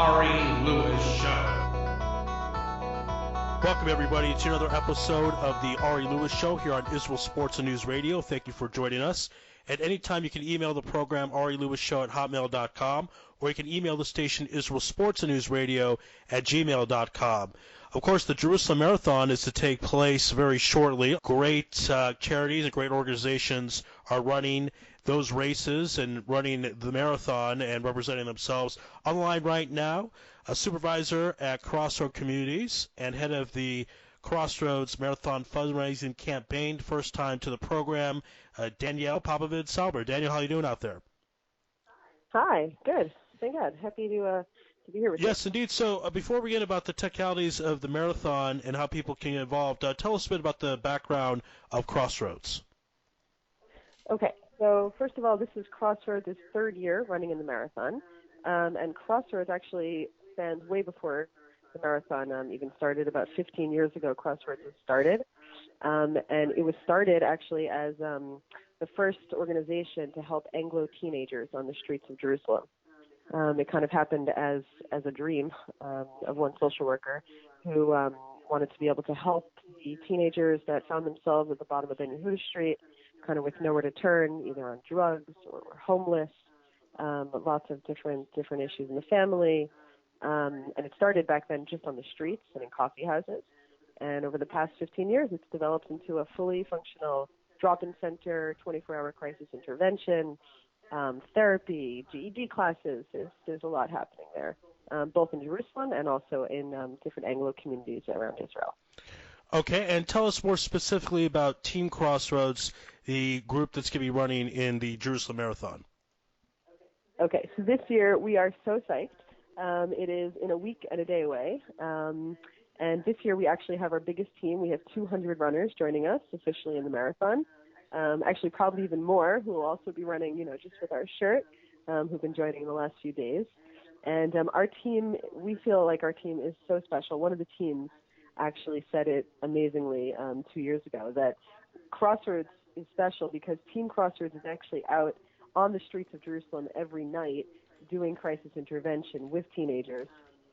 Ari Lewis Show. Welcome, everybody, to another episode of the Ari Lewis Show here on Israel Sports and News Radio. Thank you for joining us. At any time, you can email the program arilewishow@hotmail.com, or you can email the station Israel Sports and News Radio at gmail.com. Of course, the Jerusalem Marathon is to take place very shortly. Great charities and great organizations are running those races and running the marathon and representing themselves. Online right now, a supervisor at Crossroads Communities and head of the Crossroads Marathon fundraising campaign, first time to the program, Danielle Popovich-Sauber. Danielle, how are you doing out there? Hi, good. Thank God. Happy to be here with you. Yes, indeed. So before we get about the technicalities of the marathon and how people can get involved, tell us a bit about the background of Crossroads. Okay, so first of all, this is Crossroads' third year running in the marathon, and Crossroads actually spans way before the marathon even started. About 15 years ago, Crossroads was started, and it was started actually as the first organization to help Anglo teenagers on the streets of Jerusalem. It kind of happened as a dream of one social worker who wanted to be able to help the teenagers that found themselves at the bottom of Ben Yehuda Street, kind of with nowhere to turn, either on drugs or homeless, lots of different issues in the family. And it started back then just on the streets and in coffee houses. And over the past 15 years, it's developed into a fully functional drop-in center, 24-hour crisis intervention, therapy, GED classes. There's a lot happening there, both in Jerusalem and also in different Anglo communities around Israel. Okay, and tell us more specifically about Team Crossroads, the group that's going to be running in the Jerusalem Marathon. Okay, so this year we are so psyched. It is in a week and a day away. And this year we actually have our biggest team. We have 200 runners joining us officially in the marathon. Actually, probably even more who will also be running, just with our shirt, who've been joining in the last few days. And our team, we feel like our team is so special. One of the teams actually said it amazingly 2 years ago, that Crossroads is special because Team Crossroads is actually out on the streets of Jerusalem every night doing crisis intervention with teenagers.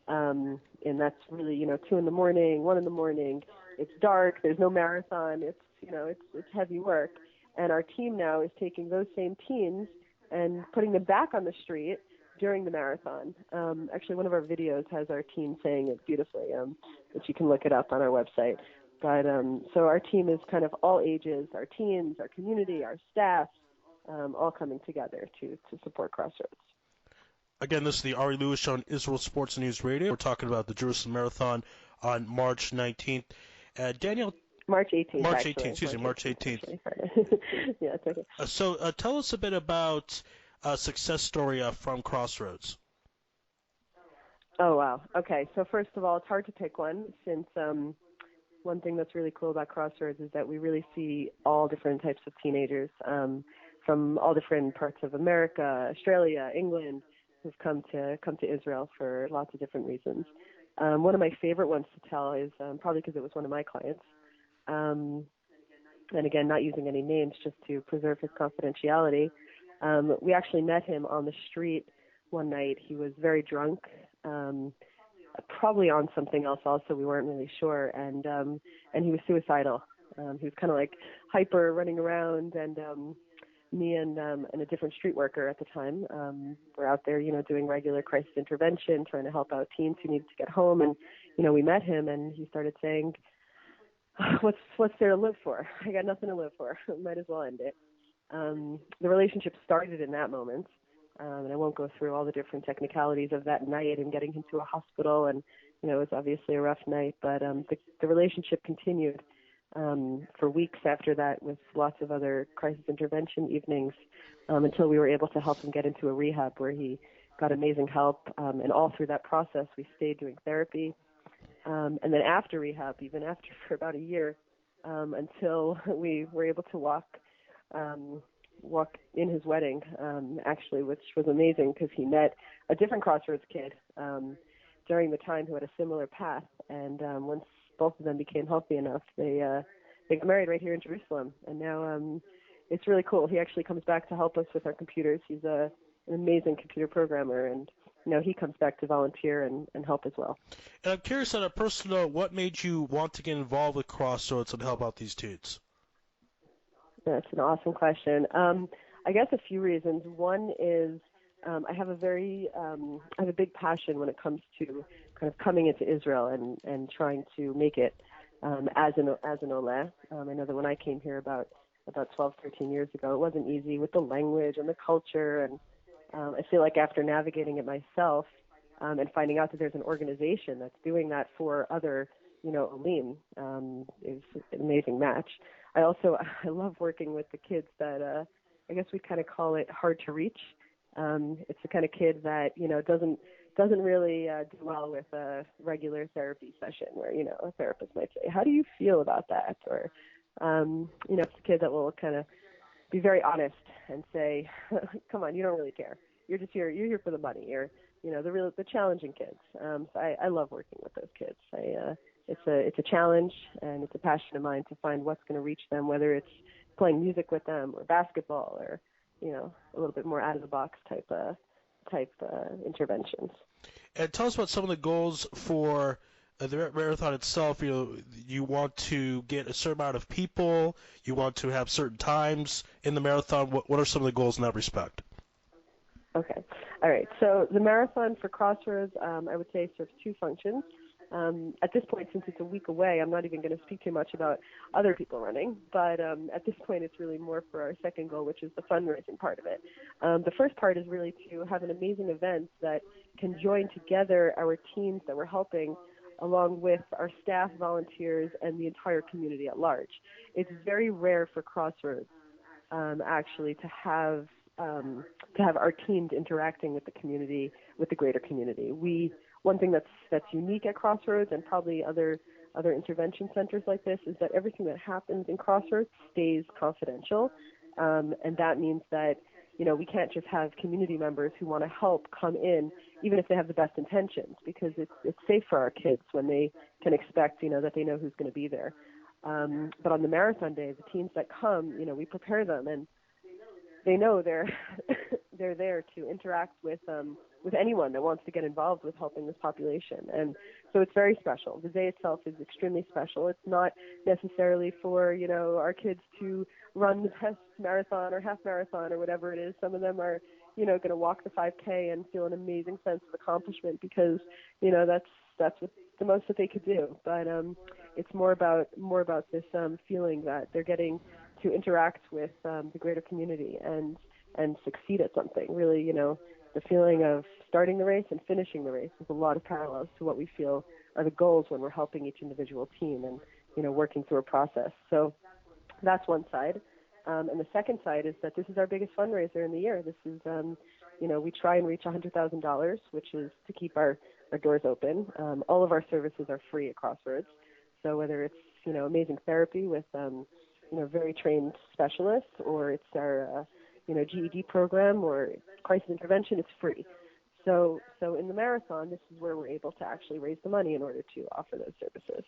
And that's really, 2 in the morning, 1 in the morning. It's dark. There's no marathon. It's heavy work. And our team now is taking those same teens and putting them back on the street during the marathon. Actually, one of our videos has our team saying it beautifully, which you can look it up on our website. But so our team is kind of all ages, our teens, our community, our staff, all coming together to support Crossroads. Again, this is the Ari Lewis Show on Israel Sports and News Radio. We're talking about the Jerusalem Marathon on March 19th. Daniel? March 18th, March actually. 18th, excuse me, March 18th. Yeah, it's okay. So tell us a bit about a success story from Crossroads. Oh, wow. Okay, so first of all, it's hard to pick one since one thing that's really cool about Crossroads is that we really see all different types of teenagers from all different parts of America, Australia, England, who've come to Israel for lots of different reasons. One of my favorite ones to tell is probably because it was one of my clients. And again, not using any names just to preserve his confidentiality. We actually met him on the street one night. He was very drunk, probably on something else also. We weren't really sure. And he was suicidal. He was kind of like hyper, running around, and me and a different street worker at the time were out there, doing regular crisis intervention, trying to help out teens who needed to get home. And, we met him, and he started saying, what's there to live for? I got nothing to live for. Might as well end it. The relationship started in that moment, and I won't go through all the different technicalities of that night and getting him to a hospital, and, it was obviously a rough night, but the relationship continued for weeks after that with lots of other crisis intervention evenings until we were able to help him get into a rehab where he got amazing help, and all through that process we stayed doing therapy. And then after rehab, even after for about a year, until we were able to walk in his wedding, actually, which was amazing because he met a different Crossroads kid during the time who had a similar path. And once both of them became healthy enough, they got married right here in Jerusalem. And now it's really cool. He actually comes back to help us with our computers. He's an amazing computer programmer, and he comes back to volunteer and help as well. And I'm curious on a personal note, what made you want to get involved with Crossroads and help out these teens? That's an awesome question. I guess a few reasons. One is I have a big passion when it comes to kind of coming into Israel and trying to make it as an Oleh. I know that when I came here about 12, 13 years ago, it wasn't easy with the language and the culture, and I feel like after navigating it myself and finding out that there's an organization that's doing that for other, Olim, is an amazing match. I love working with the kids that I guess we kind of call it hard to reach. It's the kind of kid that doesn't really do well with a regular therapy session where a therapist might say, "How do you feel about that?" Or it's a kid that will kind of be very honest and say, "Come on, you don't really care. You're just here. You're here for the money." Or the challenging kids. So I love working with those kids. It's a challenge and it's a passion of mine to find what's going to reach them, whether it's playing music with them or basketball or a little bit more out of the box type interventions. And tell us about some of the goals for the marathon itself. You want to get a certain amount of people. You want to have certain times in the marathon. What are some of the goals in that respect? Okay. All right. So the marathon for Crossroads, I would say, serves two functions. At this point, since it's a week away, I'm not even going to speak too much about other people running, but at this point it's really more for our second goal, which is the fundraising part of it. The first part is really to have an amazing event that can join together our teams that we're helping along with our staff, volunteers, and the entire community at large. It's very rare for Crossroads actually to have our teams interacting with the community, with the greater community. One thing that's unique at Crossroads and probably other intervention centers like this is that everything that happens in Crossroads stays confidential, and that means that we can't just have community members who want to help come in, even if they have the best intentions, because it's safe for our kids when they can expect that they know who's going to be there. But on the marathon day, the teams that come, we prepare them and they know they're there to interact with anyone that wants to get involved with helping this population. And so it's very special. The day itself is extremely special. It's not necessarily for, our kids to run the best marathon or half marathon or whatever it is. Some of them are, going to walk the 5K and feel an amazing sense of accomplishment because, that's what the most that they could do. But it's more about this feeling that they're getting to interact with the greater community and succeed at something. Really, the feeling of starting the race and finishing the race is a lot of parallels to what we feel are the goals when we're helping each individual team and, working through a process. So that's one side. And the second side is that this is our biggest fundraiser in the year. This is, we try and reach $100,000, which is to keep our doors open. All of our services are free at Crossroads. So whether it's, amazing therapy with, very trained specialists, or it's our, GED program or crisis intervention, it's free. So in the marathon, this is where we're able to actually raise the money in order to offer those services.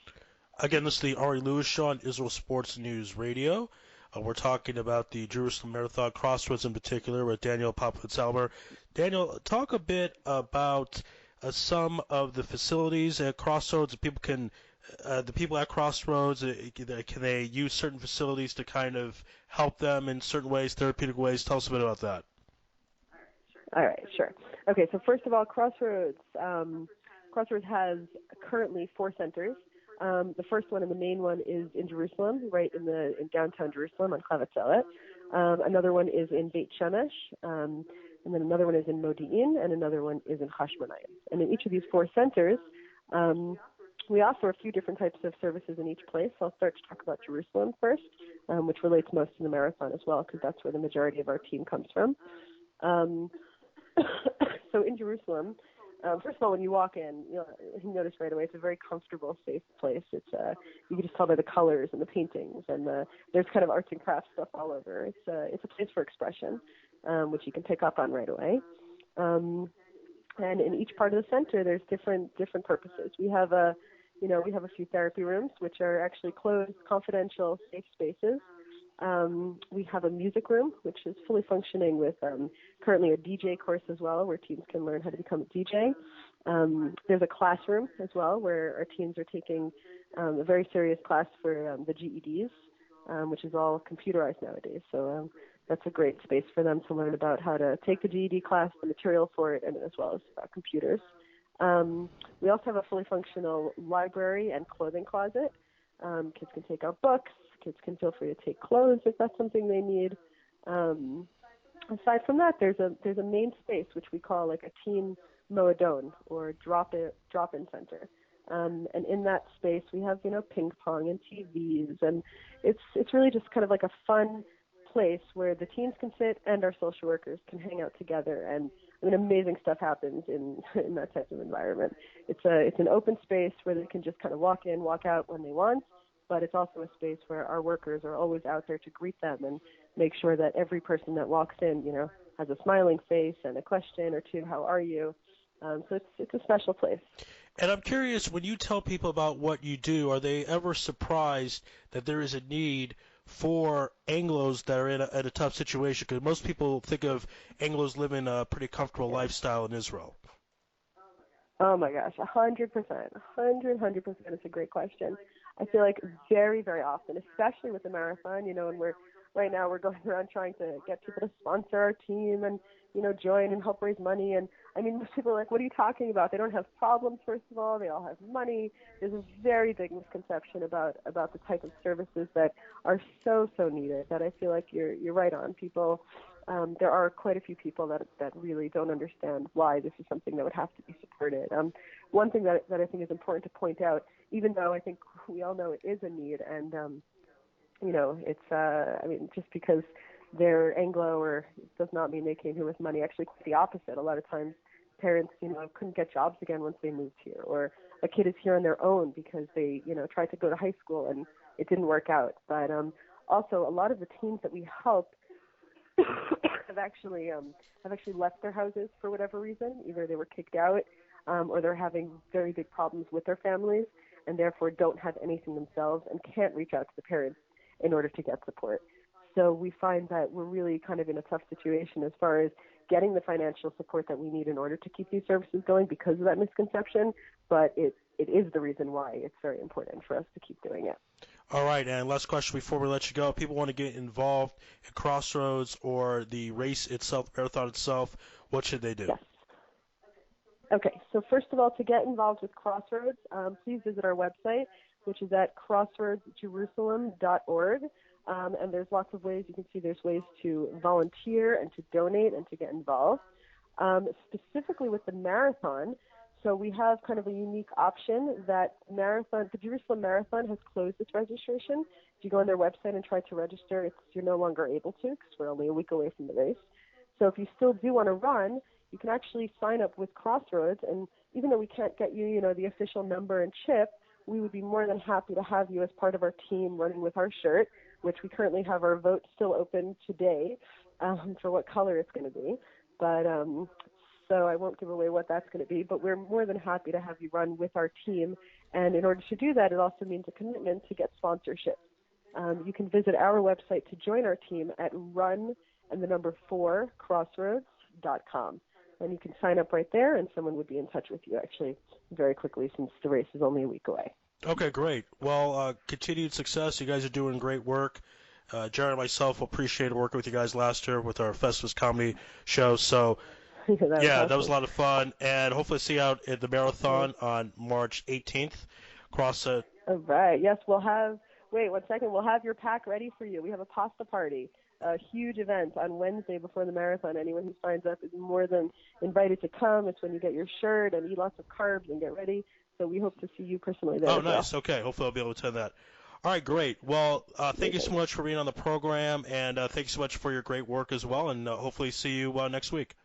Again, this is the Ari Lewis Show on Israel Sports News Radio. We're talking about the Jerusalem Marathon, Crossroads in particular, with Daniel Popovitz-Almer. Daniel, talk a bit about some of the facilities at Crossroads. The people at Crossroads, can they use certain facilities to kind of help them in certain ways, therapeutic ways? Tell us a bit about that. All right, sure. Okay, so first of all, Crossroads has currently 4 centers. The first one and the main one is in Jerusalem, right in downtown Jerusalem on Chavetzelet. Another one is in Beit Shemesh, and then another one is in Modi'in, and another one is in Hashmonayim. And in each of these 4 centers, we offer a few different types of services in each place. So I'll start to talk about Jerusalem first, which relates most to the marathon as well, because that's where the majority of our team comes from. So in Jerusalem, first of all, when you walk in, you notice right away it's a very comfortable, safe place. It's you can just tell by the colors and the paintings, and there's kind of arts and crafts stuff all over. It's a place for expression, which you can pick up on right away. And in each part of the center, there's different purposes. We have we have a few therapy rooms, which are actually closed, confidential, safe spaces. We have a music room, which is fully functioning with currently a DJ course as well, where teams can learn how to become a DJ. There's a classroom as well, where our teams are taking a very serious class for the GEDs, which is all computerized nowadays. So that's a great space for them to learn about how to take the GED class, the material for it, and as well as computers. We also have a fully functional library and clothing closet. Kids can take out books. Kids can feel free to take clothes if that's something they need. Aside from that, there's a main space which we call like a teen moedon or drop-in center. And in that space we have ping pong and TVs, and it's really just kind of like a fun place where the teens can sit and our social workers can hang out together, and amazing stuff happens in that type of environment. It's an open space where they can just kind of walk in, walk out when they want, but it's also a space where our workers are always out there to greet them and make sure that every person that walks in, has a smiling face and a question or two, how are you? So it's a special place. And I'm curious, when you tell people about what you do, are they ever surprised that there is a need for Anglos that are in a tough situation? Because most people think of Anglos living a pretty comfortable lifestyle in Israel. Oh my gosh, 100%. 100%. It's a great question. I feel like very, very often, especially with the marathon, and right now we're going around trying to get people to sponsor our team and, join and help raise money. And most people are like, what are you talking about? They don't have problems, first of all. They all have money. There's a very big misconception about the type of services that are so needed that I feel like you're right on. People, there are quite a few people that really don't understand why this is something that would have to be supported. One thing that I think is important to point out, even though I think we all know it is a need, and it's just because they're Anglo or it does not mean they came here with money. Actually, quite the opposite. A lot of times parents, couldn't get jobs again once they moved here, or a kid is here on their own because they, tried to go to high school and it didn't work out. But also a lot of the teams that we help have actually left their houses for whatever reason. Either they were kicked out or they're having very big problems with their families and therefore don't have anything themselves and can't reach out to the parents in order to get support. So we find that we're really kind of in a tough situation as far as getting the financial support that we need in order to keep these services going because of that misconception, but it is the reason why it's very important for us to keep doing it. All right, and last question before we let you go. If people want to get involved in Crossroads or the race itself, marathon itself, what should they do? Yes. Okay, so first of all, to get involved with Crossroads, please visit our website, which is at crossroadsjerusalem.org. And there's lots of ways. You can see there's ways to volunteer and to donate and to get involved. Specifically with the marathon, so we have kind of a unique option that the Jerusalem Marathon has closed its registration. If you go on their website and try to register, you're no longer able to because we're only a week away from the race. So if you still do want to run, you can actually sign up with Crossroads. And even though we can't get you, the official number and chip, we would be more than happy to have you as part of our team running with our shirt, which we currently have our vote still open today for what color it's going to be. But so I won't give away what that's going to be, but we're more than happy to have you run with our team. And in order to do that, it also means a commitment to get sponsorship. You can visit our website to join our team at run4crossroads.com. And you can sign up right there, and someone would be in touch with you actually very quickly since the race is only a week away. Okay, great. Well, continued success. You guys are doing great work. Jared and myself appreciated working with you guys last year with our Festivus comedy show. So, that was a lot of fun. And hopefully see you out at the marathon on March 18th. All right. Yes, we'll have your pack ready for you. We have a pasta party, a huge event on Wednesday before the marathon. Anyone who signs up is more than invited to come. It's when you get your shirt and eat lots of carbs and get ready. So we hope to see you personally there. Oh, nice. Well. Okay. Hopefully I'll be able to attend that. All right, great. Well, thank you so much for being on the program, and thank you so much for your great work as well, and hopefully see you next week.